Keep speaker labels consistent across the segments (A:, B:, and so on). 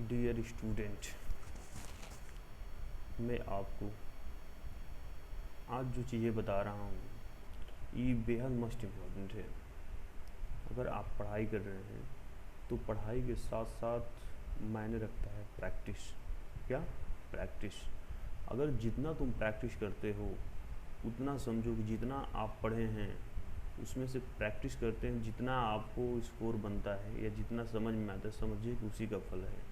A: Dear student, मैं आपको आज जो चीज़ें बता रहा हूँ ये बेहद मस्ट इम्पॉर्टेंट है। अगर आप पढ़ाई कर रहे हैं तो पढ़ाई के साथ साथ मायने रखता है प्रैक्टिस। क्या? प्रैक्टिस। अगर जितना तुम प्रैक्टिस करते हो उतना समझो कि जितना आप पढ़े हैं उसमें से प्रैक्टिस करते हैं, जितना आपको स्कोर बनता है या जितना समझ में आता है, समझिए कि उसी का फल है,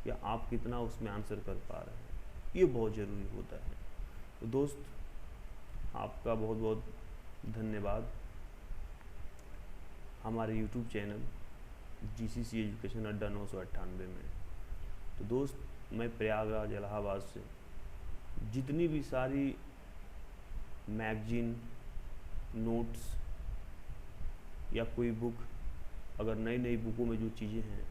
A: या आप कितना उसमें आंसर कर पा रहे हैं, ये बहुत ज़रूरी होता है। तो दोस्त, आपका बहुत बहुत धन्यवाद हमारे YouTube चैनल GCC एजुकेशन अड्डा 998 में। तो दोस्त, मैं प्रयागराज इलाहाबाद से जितनी भी सारी मैगजीन, नोट्स या कोई बुक, अगर नई नई बुकों में जो चीज़ें हैं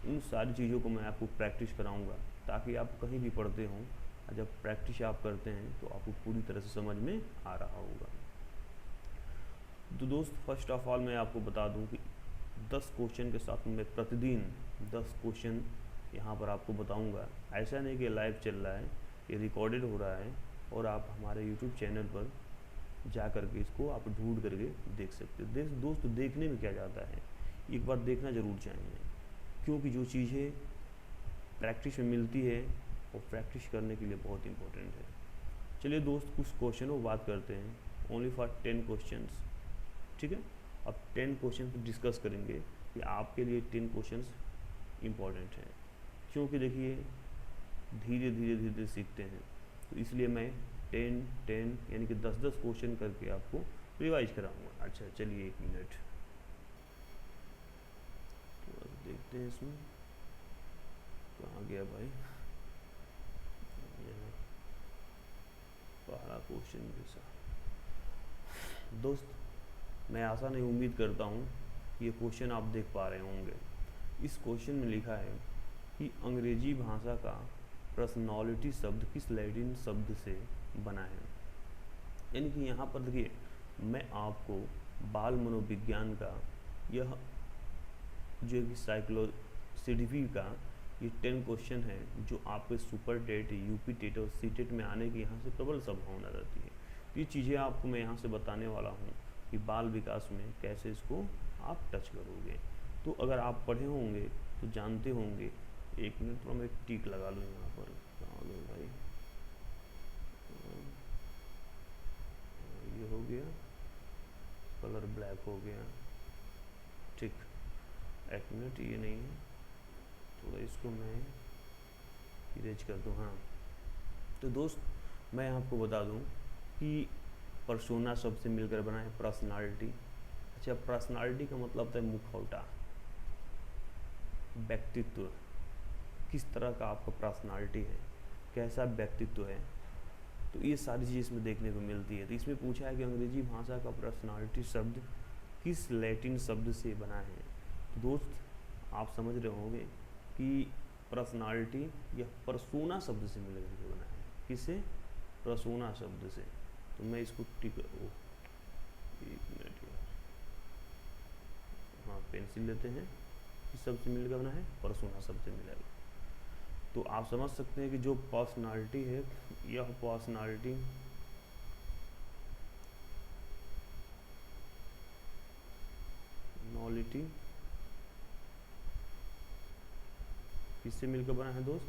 A: उन सारी चीज़ों को मैं आपको प्रैक्टिस कराऊंगा, ताकि आप कहीं भी पढ़ते हों और जब प्रैक्टिस आप करते हैं तो आपको पूरी तरह से समझ में आ रहा होगा। तो दोस्त, फर्स्ट ऑफ ऑल मैं आपको बता दूं कि 10 क्वेश्चन के साथ मैं प्रतिदिन 10 क्वेश्चन यहाँ पर आपको बताऊंगा। ऐसा नहीं कि लाइव चल रहा है, ये रिकॉर्डेड हो रहा है और आप हमारे YouTube चैनल पर जा करके इसको आप ढूंढ करके देख सकते हो। दोस्त, देखने में क्या जाता है, एक बार देखना ज़रूर चाहिए, क्योंकि जो चीज़ें प्रैक्टिस में मिलती है वो प्रैक्टिस करने के लिए बहुत इंपॉर्टेंट है। चलिए दोस्त, कुछ क्वेश्चनों की बात करते हैं। ओनली फॉर 10 क्वेश्चंस, ठीक है। अब 10 क्वेश्चन डिस्कस करेंगे कि आपके लिए 10 क्वेश्चंस इम्पॉर्टेंट हैं, क्योंकि देखिए धीरे धीरे सीखते हैं, तो इसलिए मैं 10 यानी कि 10 क्वेश्चन करके आपको रिवाइज कराऊंगा। अच्छा चलिए 1 मिनट तो देखते हैं इसमें कहाँ गया भाई। यहाँ पहला क्वेश्चन जैसा। दोस्त, मैं आशा नहीं उम्मीद करता हूँ ये क्वेश्चन आप देख पा रहे होंगे। इस क्वेश्चन में लिखा है कि अंग्रेजी भाषा का पर्सनालिटी शब्द किस लैटिन शब्द से बना है। यानी कि यहाँ पर देखिए, मैं आपको बाल मनोविज्ञान का यह जो कि साइक्लोसिडवी का ये 10 क्वेश्चन है जो आपके सुपर टेट, यूपी टेट और सी टेट में आने की यहाँ से प्रबल संभावना रहती है। तो ये चीज़ें आपको मैं यहाँ से बताने वाला हूँ कि बाल विकास में कैसे इसको आप टच करोगे। तो अगर आप पढ़े होंगे तो जानते होंगे। 1 मिनट तो मैं टिक लगा लूँ यहाँ पर। कहाँ गए भाई? ये हो गया, कलर ब्लैक हो गया, ठीक। 1 मिनट, ये नहीं है, थोड़ा इसको मैं इरेज कर दूँ। हाँ, तो दोस्त, मैं आपको बता दूँ कि पर्सोना शब्द से मिलकर बना है पर्सनालिटी। अच्छा, पर्सनालिटी का मतलब होता है मुखौटा, व्यक्तित्व। किस तरह का आपका पर्सनालिटी है, कैसा व्यक्तित्व है, तो ये सारी चीज़ इसमें देखने को मिलती है। तो इसमें पूछा है कि अंग्रेजी भाषा का पर्सनालिटी शब्द किस लैटिन शब्द से बना है। तो दोस्त, आप समझ रहे होंगे कि पर्सनालिटी या परसोना शब्द से मिलकर के बना है। किससे? परसोना शब्द से। तो मैं इसको टिक 1 मिनट यार, हाँ पेंसिल लेते हैं। किस शब्द से मिलकर बना है? परसोना शब्द से मिलेगा। तो आप समझ सकते हैं कि जो पर्सनालिटी है, यह पर्सनालिटी नॉलिटी किससे मिलकर बना है दोस्त?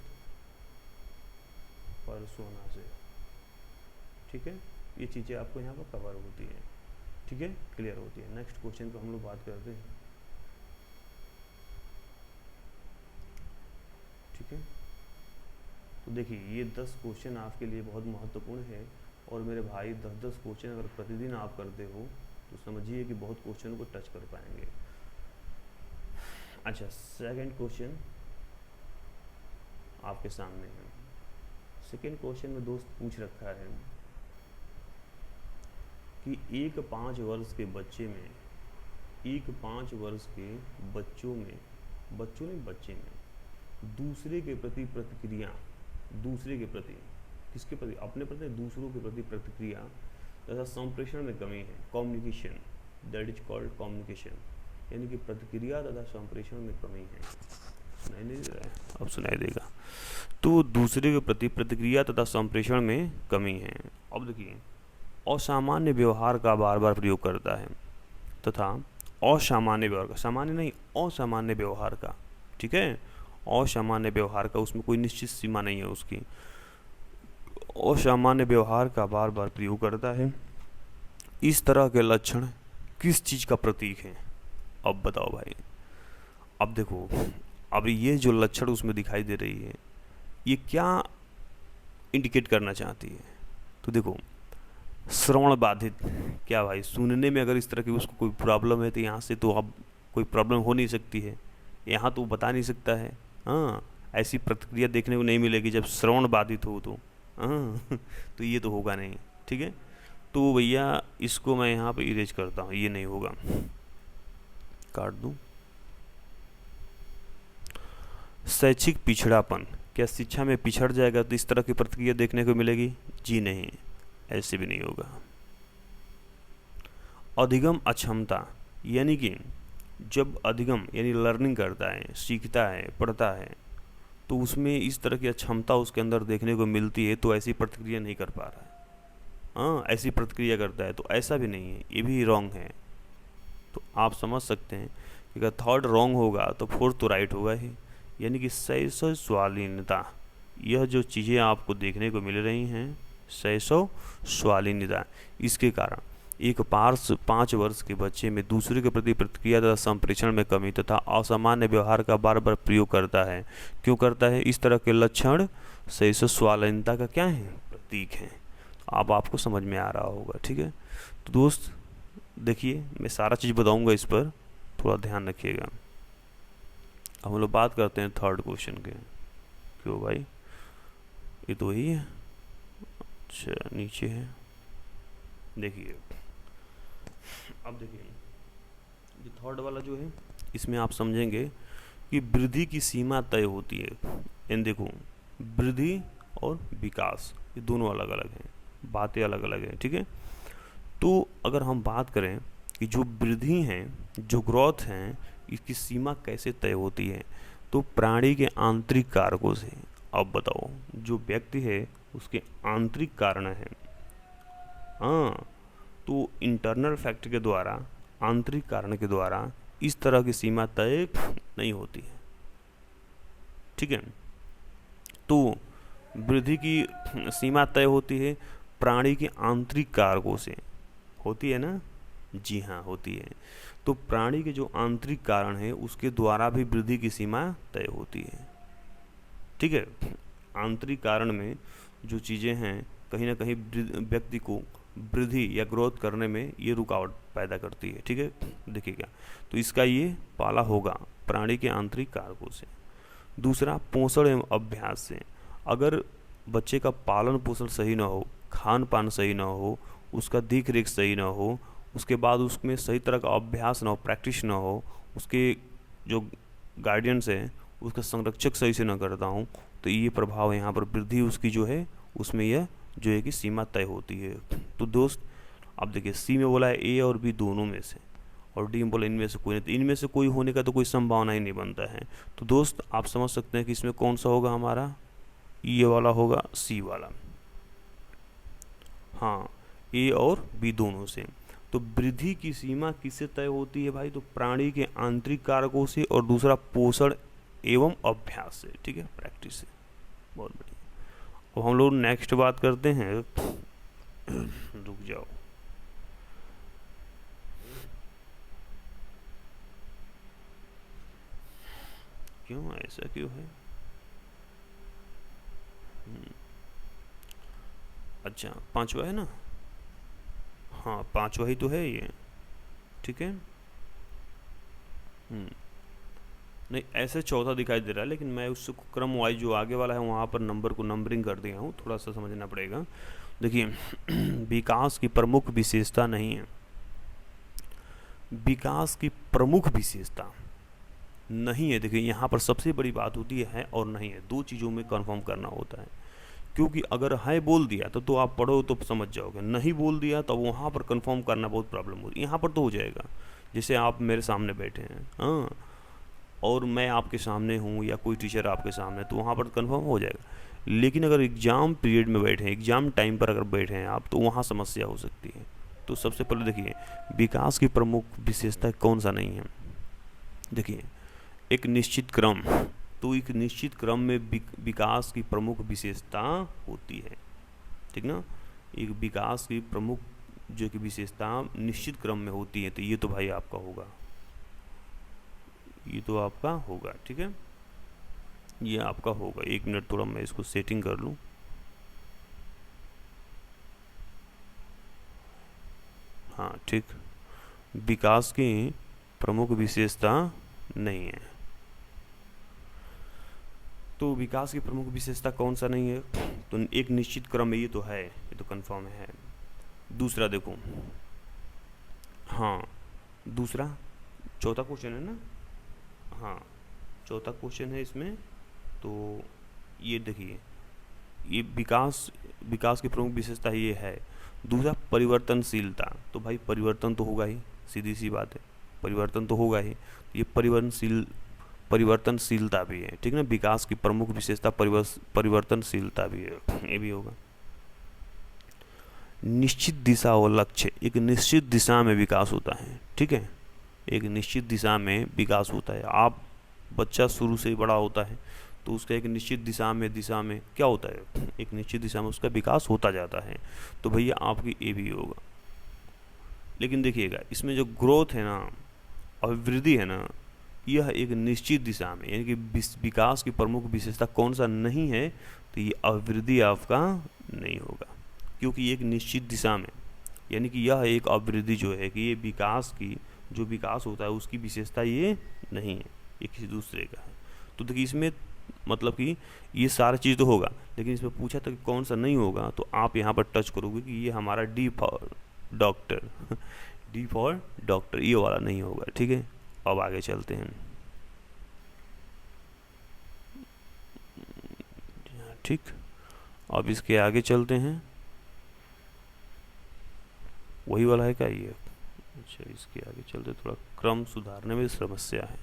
A: परसोना से, ठीक है। ये चीज़ें आपको यहाँ पर कवर होती हैं, ठीक है, क्लियर होती है। नेक्स्ट क्वेश्चन को हम लोग बात करते हैं, ठीक है। तो देखिए, ये 10 क्वेश्चन आपके लिए बहुत महत्वपूर्ण है, और मेरे भाई 10 क्वेश्चन अगर प्रतिदिन आप करते हो तो समझिए कि बहुत क्वेश्चन को टच कर पाएंगे। अच्छा, सेकंड क्वेश्चन आपके सामने है। सेकंड क्वेश्चन में दोस्त पूछ रखा है कि एक 5 वर्ष के बच्चे में, एक 5 वर्ष के बच्चों में, बच्चों नहीं बच्चे में दूसरे के प्रति प्रतिक्रिया, दूसरे के प्रति, किसके प्रति? अपने प्रति, दूसरों के प्रति प्रतिक्रिया तथा संप्रेषण में कमी है। Communication, that is called communication, यानी कि प्रतिक्रिया तथा संप्रेषण में कमी है। सुनाई नहीं दे रहा है, अब सुनाई देगा। तो दूसरे के प्रति प्रतिक्रिया तथा संप्रेषण में कमी है। अब देखिए, असामान्य व्यवहार का बार बार प्रयोग करता है तथा असामान्य व्यवहार का, सामान्य नहीं असामान्य व्यवहार का, ठीक है, असामान्य व्यवहार का, उसमें कोई निश्चित सीमा नहीं है उसकी, असामान्य व्यवहार का बार बार प्रयोग करता है। इस तरह के लक्षण किस चीज़ का प्रतीक है? अब बताओ भाई। अब देखो, अब ये जो लक्षण उसमें दिखाई दे रही है, ये क्या इंडिकेट करना चाहती है? तो देखो, श्रवण बाधित, क्या भाई सुनने में अगर इस तरह की उसको कोई प्रॉब्लम है तो यहाँ से तो अब कोई प्रॉब्लम हो नहीं सकती है, यहाँ तो बता नहीं सकता है। हाँ, ऐसी प्रतिक्रिया देखने को नहीं मिलेगी जब श्रवण बाधित हो तो। हाँ तो ये तो होगा नहीं, ठीक है। तो भैया इसको मैं यहाँ पे इरेज करता हूँ, ये नहीं होगा, काट दूँ। शैक्षिक पिछड़ापन, क्या शिक्षा में पिछड़ जाएगा तो इस तरह की प्रतिक्रिया देखने को मिलेगी? जी नहीं, ऐसे भी नहीं होगा। अधिगम अक्षमता, यानी कि जब अधिगम यानी लर्निंग करता है, सीखता है, पढ़ता है, तो उसमें इस तरह की अक्षमता उसके अंदर देखने को मिलती है, तो ऐसी प्रतिक्रिया नहीं कर पा रहा है। हाँ, ऐसी प्रतिक्रिया करता है, तो ऐसा भी नहीं है, ये भी रॉन्ग है। तो आप समझ सकते हैं कि अगर थर्ड रॉन्ग होगा तो फोर्थ तो राइट होगा ही। यानी कि शैशव स्वालीनता, यह जो चीज़ें आपको देखने को मिल रही हैं, शैशव स्वालीनता, इसके कारण एक पार्श्व 5 वर्ष के बच्चे में दूसरे के प्रति प्रतिक्रिया तथा संप्रेषण में कमी तथा असामान्य व्यवहार का बार बार प्रयोग करता है। क्यों करता है? इस तरह के लक्षण शैशव स्वालीनता का क्या है? प्रतीक है। अब आपको समझ में आ रहा होगा, ठीक है। तो दोस्त देखिए, मैं सारा चीज़ बताऊंगा, इस पर थोड़ा ध्यान रखिएगा। अब हम लोग बात करते हैं थर्ड क्वेश्चन के। क्यों भाई, ये तो वही है, अच्छा नीचे है, देखिए। अब देखिए, ये थर्ड वाला जो है, इसमें आप समझेंगे कि वृद्धि की सीमा तय होती है। इन देखो, वृद्धि और विकास ये दोनों अलग अलग हैं, बातें अलग अलग हैं, ठीक है। तो अगर हम बात करें कि जो वृद्धि हैं, जो ग्रोथ हैं, इसकी सीमा कैसे तय होती है, तो प्राणी के आंतरिक कारकों से। अब बताओ, जो व्यक्ति है उसके आंतरिक कारण है, हाँ, तो इंटरनल फैक्टर के द्वारा, आंतरिक कारण के द्वारा इस तरह की सीमा तय नहीं होती है, ठीक है। तो वृद्धि की सीमा तय होती है प्राणी के आंतरिक कारकों से, होती है ना? जी हाँ, होती है। तो प्राणी के जो आंतरिक कारण है उसके द्वारा भी वृद्धि की सीमा तय होती है, ठीक है। आंतरिक कारण में जो चीज़ें हैं, कहीं ना कहीं व्यक्ति को वृद्धि या ग्रोथ करने में ये रुकावट पैदा करती है, ठीक है। देखिएगा, तो इसका ये पाला होगा प्राणी के आंतरिक कारकों से। दूसरा, पोषण एवं अभ्यास से। अगर बच्चे का पालन पोषण सही ना हो, खान पान सही ना हो, उसका देख रेख सही ना हो, उसके बाद उसमें सही तरह का अभ्यास ना हो, प्रैक्टिस ना हो, उसके जो गार्डियंस है उसका संरक्षक सही से ना करता हूँ, तो ये प्रभाव यहाँ पर वृद्धि उसकी जो है उसमें यह जो है कि सीमा तय होती है। तो दोस्त अब देखिए, सी में बोला है ए और बी दोनों में से, और डी में बोला इनमें से कोई नहीं, तो इनमें से कोई होने का तो कोई संभावना ही नहीं बनता है। तो दोस्त आप समझ सकते हैं कि इसमें कौन सा होगा हमारा, ये वाला होगा, सी वाला, हाँ, ए और बी दोनों से। तो वृद्धि की सीमा किससे तय होती है भाई? तो प्राणी के आंतरिक कारकों से, और दूसरा पोषण एवं अभ्यास से, ठीक है, प्रैक्टिस से। बहुत बढ़िया। अब हम लोग नेक्स्ट बात करते हैं, रुक जाओ, क्यों ऐसा क्यों है? अच्छा, 5वां है ना? हाँ, 5वां ही तो है ये, ठीक है। नहीं, ऐसे चौथा दिखाई दे रहा है, लेकिन मैं उसको क्रम वाइज जो आगे वाला है वहाँ पर नंबर को नंबरिंग कर दिया हूँ, थोड़ा सा समझना पड़ेगा। देखिए, विकास की प्रमुख विशेषता नहीं है, विकास की प्रमुख विशेषता नहीं है। देखिए, यहाँ पर सबसे बड़ी बात होती है और नहीं है, दो चीज़ों में कंफर्म करना होता है। क्योंकि अगर है बोल दिया तो आप पढ़ो तो समझ जाओगे, नहीं बोल दिया तो वहाँ पर कंफर्म करना बहुत प्रॉब्लम होती है। यहाँ पर तो हो जाएगा, जैसे आप मेरे सामने बैठे हैं, हाँ, और मैं आपके सामने हूँ या कोई टीचर आपके सामने, तो वहाँ पर कंफर्म हो जाएगा। लेकिन अगर एग्ज़ाम पीरियड में बैठे हैं, एग्ज़ाम टाइम पर अगर बैठे हैं आप, तो वहाँ समस्या हो सकती है। तो सबसे पहले देखिए, विकास की प्रमुख विशेषता कौन सा नहीं है। देखिए, एक निश्चित क्रम, तो एक निश्चित क्रम में विकास की प्रमुख विशेषता होती है, ठीक ना। एक विकास की प्रमुख जो कि विशेषता निश्चित क्रम में होती है, तो ये तो भाई आपका होगा, ये तो आपका होगा, ठीक है, ये आपका होगा। 1 मिनट, थोड़ा मैं इसको सेटिंग कर लूँ। हाँ ठीक, विकास की प्रमुख विशेषता नहीं है। तो विकास की प्रमुख विशेषता कौन सा नहीं है, तो एक निश्चित क्रम है, ये तो है, ये तो कंफर्म है। दूसरा देखो, हाँ दूसरा, चौथा क्वेश्चन है ना, हाँ चौथा क्वेश्चन है इसमें। तो ये देखिए, ये विकास की प्रमुख विशेषता ये है। दूसरा, परिवर्तनशीलता, तो भाई परिवर्तन तो होगा ही, सीधी सी बात है, परिवर्तन तो होगा ही। ये परिवर्तनशीलता भी है, ठीक ना। विकास की प्रमुख विशेषता परिवर्तनशीलता भी है, ये भी होगा। निश्चित दिशा और लक्ष्य, एक निश्चित दिशा में विकास होता है, ठीक है, एक निश्चित दिशा में विकास होता है। आप बच्चा शुरू से ही बड़ा होता है, तो उसका एक निश्चित दिशा में क्या होता है, एक निश्चित दिशा में उसका विकास होता जाता है। तो भैया आपकी ए भी होगा। लेकिन देखिएगा, इसमें जो ग्रोथ है ना, अभिवृद्धि है ना, यह एक निश्चित दिशा में, यानी कि विकास की प्रमुख विशेषता कौन सा नहीं है, तो ये अभिवृद्धि आपका नहीं होगा, क्योंकि एक निश्चित दिशा में, यानी कि यह एक अभिवृद्धि जो है कि ये विकास की जो विकास होता है उसकी विशेषता ये नहीं है, ये किसी दूसरे का है। तो देखिए, इसमें मतलब कि ये सारा चीज़ तो होगा, लेकिन इसमें पूछा था कि कौन सा नहीं होगा, तो आप यहाँ पर टच करोगे कि ये हमारा D for doctor D for doctor, ये वाला नहीं होगा, ठीक है। अब आगे चलते हैं, ठीक, अब इसके आगे चलते हैं। वही वाला है क्या ये, अच्छा इसके आगे चलते, थोड़ा क्रम सुधारने में समस्या है।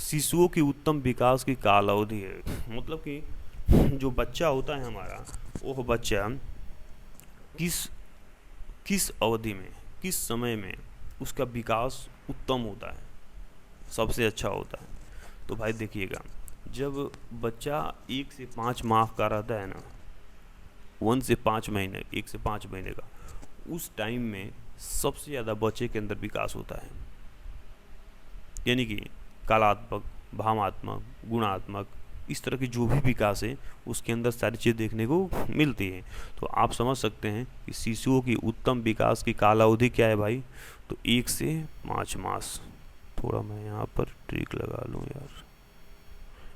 A: शिशुओं की उत्तम विकास की काल अवधि है, मतलब कि जो बच्चा होता है हमारा, वो बच्चा किस अवधि में, किस समय में उसका विकास उत्तम होता है, सबसे अच्छा होता है। तो भाई देखिएगा, जब बच्चा 1 से 5 माह का रहता है ना, 1 से 5 महीने, 1 से 5 महीने का, उस टाइम में सबसे ज़्यादा बच्चे के अंदर विकास होता है, यानी कि कलात्मक, भावात्मक, गुणात्मक, इस तरह की जो भी विकास है उसके अंदर सारी चीज़ देखने को मिलती है। तो आप समझ सकते हैं कि शिशुओं की उत्तम विकास की कालावधि क्या है भाई, तो 1 से 5 मास। थोड़ा मैं यहाँ पर ट्रिक लगा लूँ यार,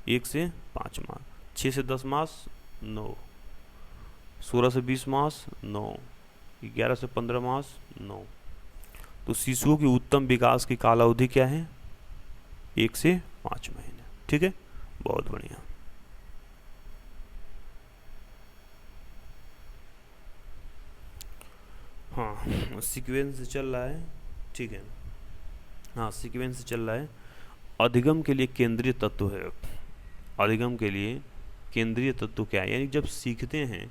A: 1 से 5 मास, 6 से 10 मास 9, 16 से 20 मास 9, 11 से 15 मास 9। तो शिशुओं की उत्तम विकास की कालावधि क्या है, 1 से 5 महीने, ठीक है, बहुत बढ़िया। हाँ सीक्वेंस से चल रहा है, ठीक है, हाँ सीक्वेंस से चल रहा है। अधिगम के लिए केंद्रीय तत्व है, अधिगम के लिए केंद्रीय तत्व क्या है, यानी जब सीखते हैं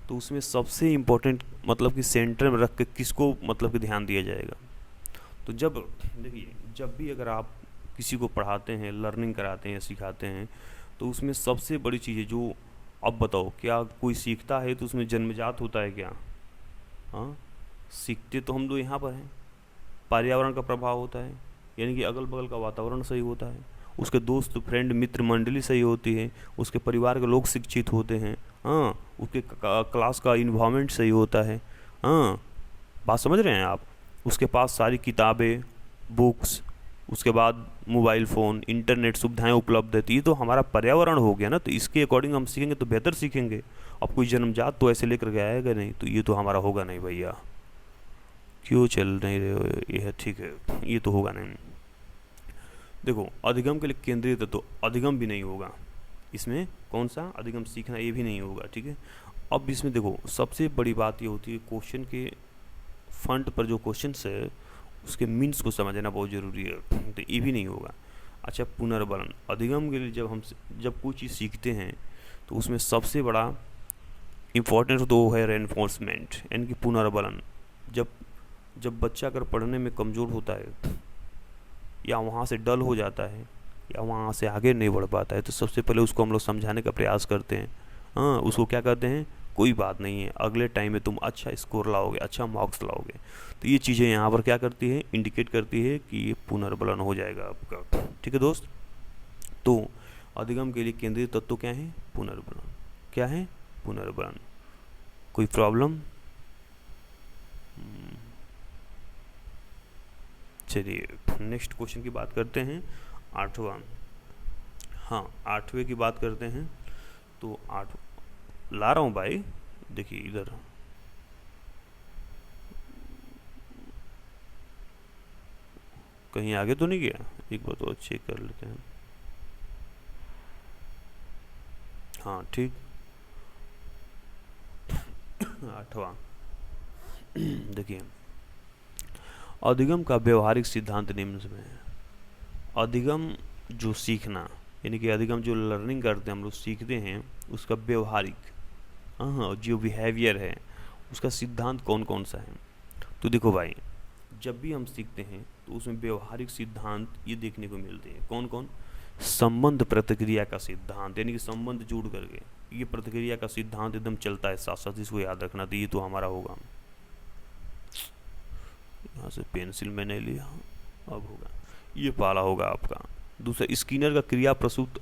A: तो उसमें सबसे इम्पोर्टेंट मतलब कि सेंटर में रख के किसको मतलब कि ध्यान दिया जाएगा। तो जब देखिए, जब भी अगर आप किसी को पढ़ाते हैं, लर्निंग कराते हैं, सिखाते हैं, तो उसमें सबसे बड़ी चीज़ है जो, अब बताओ क्या कोई सीखता है तो उसमें जन्मजात होता है क्या, हाँ सीखते तो हम लोग यहाँ पर हैं, पर्यावरण का प्रभाव होता है, यानी कि अगल बगल का वातावरण सही होता है, उसके दोस्त फ्रेंड मित्र मंडली सही होती है, उसके परिवार के लोग शिक्षित होते हैं, हाँ उसके क्लास का इन्वायरमेंट सही होता है, हाँ बात समझ रहे हैं आप, उसके पास सारी किताबें, बुक्स, उसके बाद मोबाइल फ़ोन, इंटरनेट सुविधाएं उपलब्ध है, तो ये तो हमारा पर्यावरण हो गया ना, तो इसके अकॉर्डिंग हम सीखेंगे तो बेहतर सीखेंगे। अब कोई जन्मजात तो ऐसे लेकर के आएगा नहीं, तो ये तो हमारा होगा नहीं भैया, क्यों चल नहीं रहे हो, ये ठीक है, ये तो होगा नहीं। देखो, अधिगम के लिए केंद्रीय तत्व, अधिगम भी नहीं होगा इसमें, कौन सा अधिगम सीखना, ये भी नहीं होगा, ठीक है। अब इसमें देखो, सबसे बड़ी बात ये होती है क्वेश्चन के फ्रंट पर जो क्वेश्चन है उसके मीन्स को समझना बहुत ज़रूरी है, तो ये भी नहीं होगा। अच्छा, पुनर्बलन अधिगम के लिए जब कोई चीज़ सीखते हैं तो उसमें सबसे बड़ा इम्पोर्टेंट तो है रेनफोर्समेंट, यानी कि पुनर्बलन। जब जब बच्चा अगर पढ़ने में कमज़ोर होता है या वहाँ से डल हो जाता है या वहाँ से आगे नहीं बढ़ पाता है, तो सबसे पहले उसको हम लोग समझाने का प्रयास करते हैं। हाँ, उसको क्या कहते हैं, कोई बात नहीं है, अगले टाइम में तुम अच्छा स्कोर लाओगे, अच्छा मार्क्स लाओगे। तो ये चीज़ें यहाँ पर क्या करती है, इंडिकेट करती है कि ये पुनर्बलन हो जाएगा आपका। ठीक है दोस्त, तो अधिगम के लिए केंद्रीय तत्व क्या है, पुनर्बलन। क्या है, पुनर्बलन। कोई प्रॉब्लम? चलिए नेक्स्ट क्वेश्चन की बात करते हैं, 8वां। हाँ, 8वें की बात करते हैं। तो 8 ला रहा हूँ भाई, देखिए इधर। कहीं आगे तो नहीं गया, एक बार तो चेक कर लेते हैं। हाँ ठीक, 8वां। देखिए, अधिगम का व्यवहारिक सिद्धांत निम्न में है। अधिगम जो सीखना, यानी कि अधिगम जो लर्निंग करते हैं हम लोग, सीखते हैं, उसका व्यवहारिक, हाँ, जो बिहेवियर है उसका सिद्धांत कौन कौन सा है। तो देखो भाई, जब भी हम सीखते हैं तो उसमें व्यवहारिक सिद्धांत ये देखने को मिलते हैं। कौन कौन? संबंध प्रतिक्रिया का सिद्धांत, यानी कि संबंध जोड़ करके ये प्रतिक्रिया का सिद्धांत एकदम चलता है साथ साथ, इसको याद रखना। तो ये तो हमारा होगा, यहाँ से पेंसिल मैंने लिया, अब होगा ये पाला होगा आपका। दूसरा, स्किनर का क्रिया प्रसूत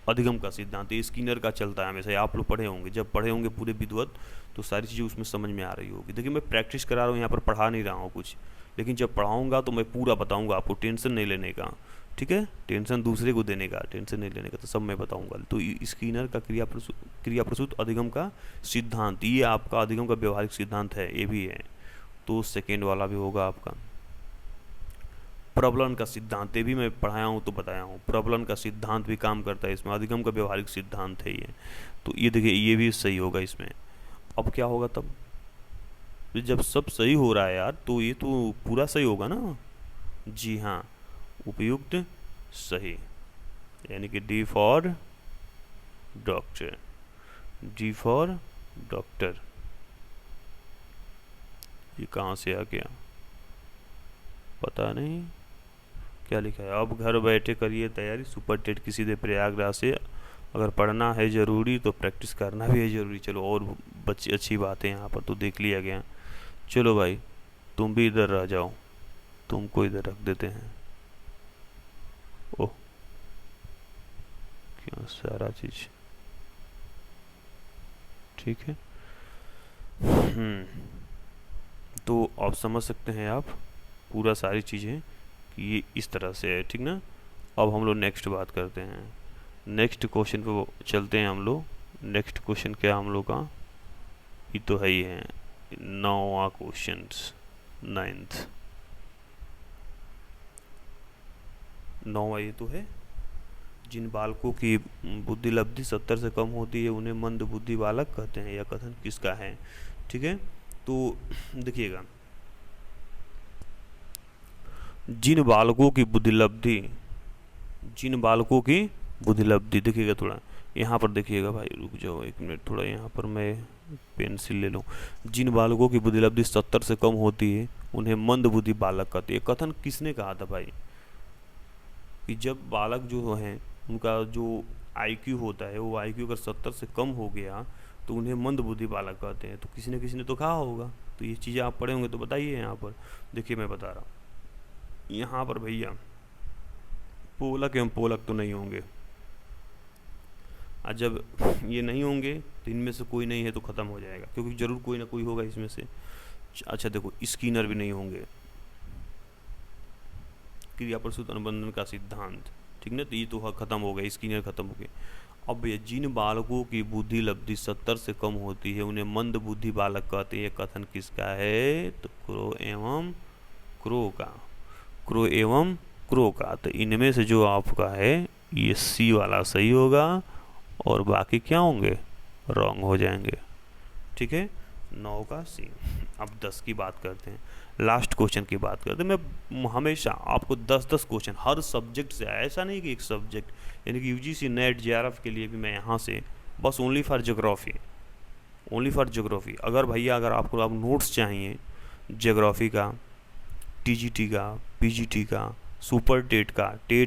A: अधिगम का सिद्धांत, ये स्किनर का चलता है हमेशा, आप लोग पढ़े होंगे, जब पढ़े होंगे पूरे विद्वत तो सारी चीज़ें उसमें समझ में आ रही होगी। देखिए मैं प्रैक्टिस करा रहा हूँ, यहाँ पर पढ़ा नहीं रहा हूँ कुछ, लेकिन जब पढ़ाऊँगा तो मैं पूरा बताऊँगा आपको, टेंशन नहीं लेने का। ठीक है, टेंशन दूसरे को देने का, टेंशन नहीं लेने का, तो सब मैं बताऊँगा। तो स्किनर का क्रिया प्रसूत अधिगम का सिद्धांत, ये आपका अधिगम का व्यवहारिक सिद्धांत है, ये भी है। तो सेकेंड वाला भी होगा आपका प्रबलन का सिद्धांत, ये भी मैं पढ़ाया हूँ तो बताया हूँ, प्रबलन का सिद्धांत भी काम करता है इसमें, अधिगम का व्यवहारिक सिद्धांत है ये। तो ये देखिए, ये भी सही होगा इसमें। अब क्या होगा तब, जब सब सही हो रहा है यार, तो ये तो पूरा सही होगा ना। जी हाँ, उपयुक्त सही, यानी कि D for doctor, D for doctor. ये कहाँ से आ गया पता नहीं, क्या लिखा है। अब घर बैठे करिए तैयारी सुपर टेट की, सीधे प्रयागराज से। अगर पढ़ना है ज़रूरी तो प्रैक्टिस करना भी है ज़रूरी। चलो, और बच्चे अच्छी बात है यहाँ पर तो देख लिया गया। चलो भाई, तुम भी इधर रह जाओ, तुमको इधर रख देते हैं। ओह, क्या सारा चीज़ ठीक है। तो आप समझ सकते हैं आप पूरा सारी चीज़ें कि ये इस तरह से है, ठीक ना। अब हम लोग नेक्स्ट बात करते हैं, नेक्स्ट क्वेश्चन पे चलते हैं हम लोग। नेक्स्ट क्वेश्चन क्या हम लोग का, ये तो है ही है 9वां क्वेश्चन, 9वां ये तो है। जिन बालकों की बुद्धि लब्धि 70 से कम होती है उन्हें मंद बुद्धि बालक कहते हैं, यह कथन किसका है। ठीक है, तो देखिएगा, जिन बालकों की बुद्धि लब्धि देखिएगा, थोड़ा यहाँ पर देखिएगा भाई, रुक जाओ एक मिनट, थोड़ा यहाँ पर मैं पेंसिल ले लूँ। जिन बालकों की बुद्धि लब्धि 70 से कम होती है उन्हें मंद बुद्धि बालक कहते हैं। कथन किसने कहा था भाई, कि जब बालक जो हैं उनका जो IQ होता है, वो IQ अगर 70 से कम हो गया तो उन्हें मंद बुद्धि बालक कहते हैं। तो किसी न किसी ने तो कहा होगा, तो ये चीज़ें आप पढ़े होंगे तो बताइए। यहाँ पर देखिए मैं बता रहा हूँ, यहाँ पर भैया पोलक एवं पोलक तो नहीं होंगे, और जब ये नहीं होंगे तो इनमें से कोई नहीं है तो ख़त्म हो जाएगा, क्योंकि ज़रूर कोई ना कोई होगा इसमें से। अच्छा देखो, स्किनर भी नहीं होंगे, क्रिया प्रसूत अनुबंधन का सिद्धांत, ठीक ना, तो ये तो ख़त्म हो गया, स्किनर ख़त्म हो गए। अब ये जिन बालकों की बुद्धि लब्धि 70 से कम होती है उन्हें मंद बुद्धि बालक कहते हैं, ये कथन किसका है, तो क्रो एवं क्रो का। तो इनमें से जो आपका है ये सी वाला सही होगा और बाकी क्या होंगे, रॉन्ग हो जाएंगे। ठीक है, 9 का सी। अब 10 की बात करते हैं, लास्ट क्वेश्चन की बात करते हैं, मैं हमेशा आपको 10-10 क्वेश्चन हर सब्जेक्ट से, ऐसा नहीं कि एक सब्जेक्ट, यानी कि यूजीसी नेट जेआरएफ के लिए भी मैं यहाँ से बस only for geography, only for geography. अगर भैया अगर आपको अब नोट्स चाहिए ज्योग्राफी का, टीजीटी का, पीजीटी का, सुपर टेट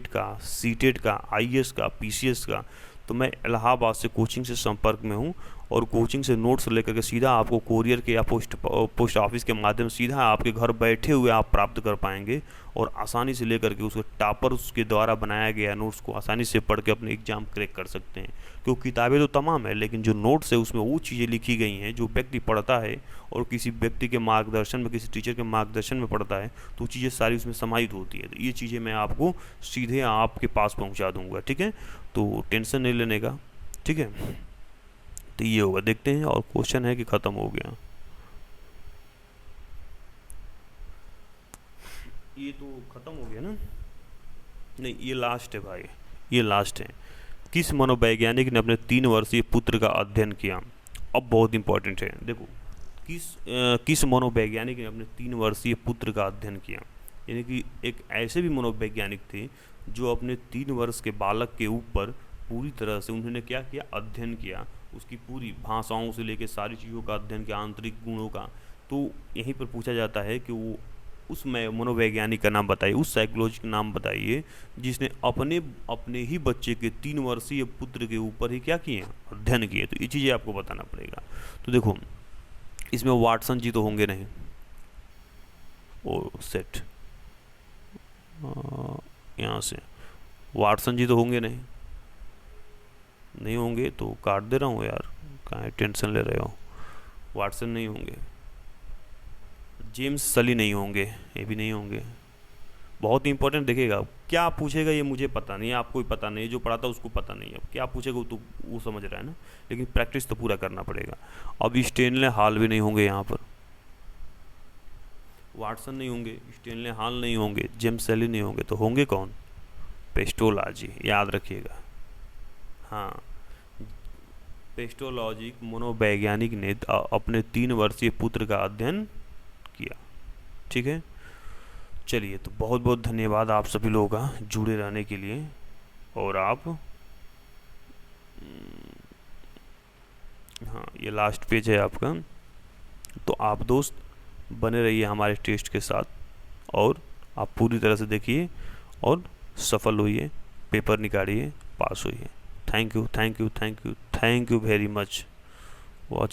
A: का, सीटेट का, आईएएस का, पीसीएस का, तो मैं इलाहाबाद से कोचिंग से संपर्क में हूँ, और कोचिंग से नोट्स लेकर के सीधा आपको कोरियर के या पोस्ट ऑफिस के माध्यम से सीधा आपके घर बैठे हुए आप प्राप्त कर पाएंगे, और आसानी से लेकर के उसको टॉपर्स के द्वारा बनाया गया नोट्स को आसानी से पढ़ के अपने एग्ज़ाम क्रैक कर सकते हैं। क्योंकि किताबें तो तमाम है, लेकिन जो नोट्स है उसमें वो चीज़ें लिखी गई हैं जो व्यक्ति पढ़ता है और किसी व्यक्ति के मार्गदर्शन में, किसी टीचर के मार्गदर्शन में पढ़ता है, तो चीज़ें सारी उसमें समाहित होती है। तो ये चीज़ें मैं आपको सीधे आपके पास पहुँचा दूँगा, ठीक है, तो टेंशन नहीं लेने का, ठीक है। तो ये होगा, देखते हैं, और क्वेश्चन है कि ख़त्म हो गया, ये तो ख़त्म हो गया ना, नहीं ये लास्ट है भाई, ये लास्ट है। किस मनोवैज्ञानिक ने अपने 3 वर्षीय पुत्र का अध्ययन किया? अब बहुत इंपॉर्टेंट है, देखो किस मनोवैज्ञानिक ने अपने 3 वर्षीय पुत्र का अध्ययन किया, यानी कि एक ऐसे भी मनोवैज्ञानिक थे जो अपने 3 वर्ष के बालक के ऊपर पूरी तरह से उन्होंने क्या किया, अध्ययन किया, उसकी पूरी भाषाओं से लेकर सारी चीज़ों का अध्ययन किया, आंतरिक गुणों का। तो यहीं पर पूछा जाता है कि वो उस मनोवैज्ञानिक का नाम बताइए, उस साइकोलॉजिस्ट का नाम बताइए जिसने अपने ही बच्चे के 3 वर्षीय पुत्र के ऊपर ही क्या किए, अध्ययन किए। तो ये चीज़ें आपको बताना पड़ेगा। तो देखो इसमें वाटसन जी तो होंगे नहीं, ओ सेट यहाँ से वाटसन जी तो होंगे नहीं, नहीं होंगे तो काट दे रहा हूँ यार, कहाँ टेंशन ले रहे हो। वाटसन नहीं होंगे, जेम्स सली नहीं होंगे, ये भी नहीं होंगे। बहुत इंपॉर्टेंट, देखिएगा क्या पूछेगा ये मुझे पता नहीं है, आपको भी पता नहीं है, जो पढ़ाता उसको पता नहीं है, अब क्या पूछेगा तो वो समझ रहा है ना, लेकिन प्रैक्टिस तो पूरा करना पड़ेगा। अब स्टेनले हॉल भी नहीं होंगे यहाँ पर, वाटसन नहीं होंगे, स्टेनले हॉल नहीं होंगे, जेम्स सली नहीं होंगे, तो होंगे कौन, पेस्टोलॉजी, याद रखिएगा। हाँ, पेस्टोलॉजी मनोवैज्ञानिक ने अपने 3 वर्षीय पुत्र का अध्ययन किया, ठीक है। चलिए, तो बहुत बहुत धन्यवाद आप सभी लोगों का जुड़े रहने के लिए, और आप हाँ ये लास्ट पेज है आपका, तो आप दोस्त बने रहिए हमारे टेस्ट के साथ, और आप पूरी तरह से देखिए और सफल होइए, पेपर निकालिए, पास होइए। Thank you, thank you, thank you, thank you very much watch.